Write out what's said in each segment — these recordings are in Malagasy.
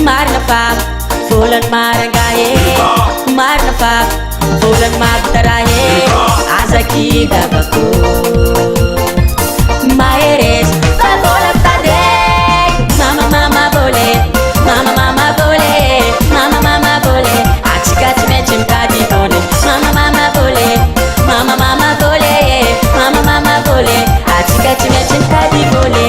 Marina fako, volany marangahy Marina fako, volany mampitarahy Azaky gabako Maheresy, fa vola mitady Mama mama bole, mama mama bole Mama mama bole, atsika tsy maintsy mitady bole Mama mama bole, mama mama bole Mama mama bole, atsika tsy maintsy mitady bole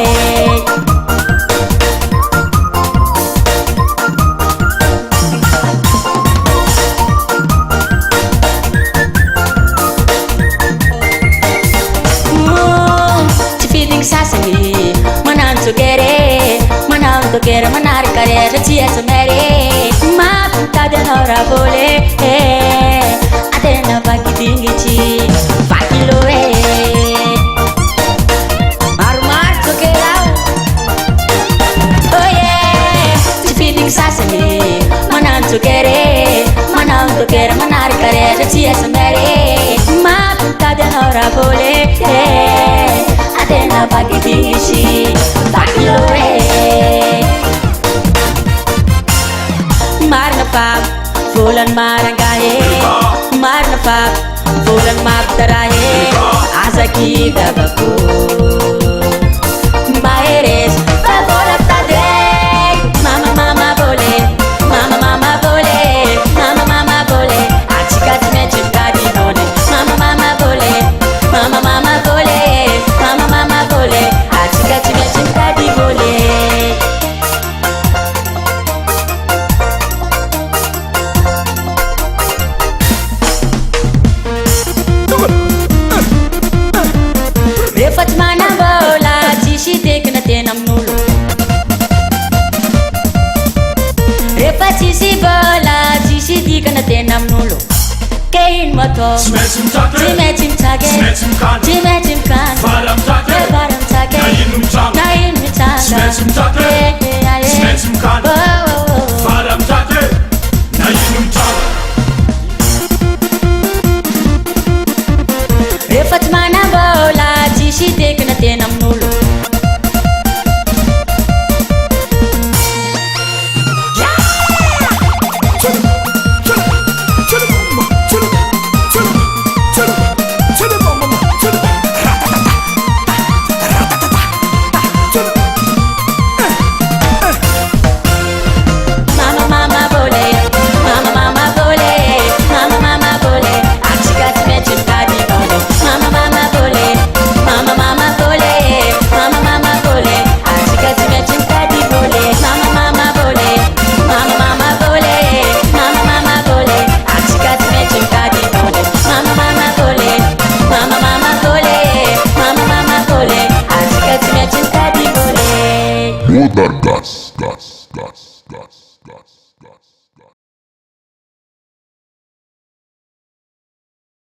Tokera manarika rehetra tsy asa mare Mampitady anao raha voly Atena vakidingitsy vakilo Maromaro tokera Oh yeah Tsy fidigny sasany Manano tokera manarika rehetra tsy asa mare Mampitady anao raha voly Atena vakidingitsy vakilo Marina fako, volany marangahy Marina fako, volany mampitarahy Azaky gabako Maheresy, fa vola mitady Mama mama bole, mama mama bole Mama mama bole, atsika tsy maintsy mitady bole Mama mama bole, mama mama bole Mama mama bole, atsika tsy maintsy mitady bole Rehefa tsy manam-bola tsisy tekina tena amin'olo Rehefa tsisy vola tsisy dikana tena amin'olo Ke ino matao Tsy maintsy mitsaky Tsy maintsy mikany Vara mitsaky Na ino mitsanga Tsy maintsy mitsaky Tsy maintsy mikany Vara mitsaky Na ino mitsanga Rehefa tsy manam-bola tsisy tekina tena amin'olo Mama mama bole, mama mama bole Mama mama bole, atsika tsy maintsy mitady bole Mama mama bole, mama mama bole Mama mama bole, atsika tsy maintsy mitady bole Mama mama bole, mama mama bole Mama mama bole, atsika tsy maintsy mitady bole Mama mama bole, mama mama bole Mama mama bole, atsika tsy maintsy mitady bole Modern Gas.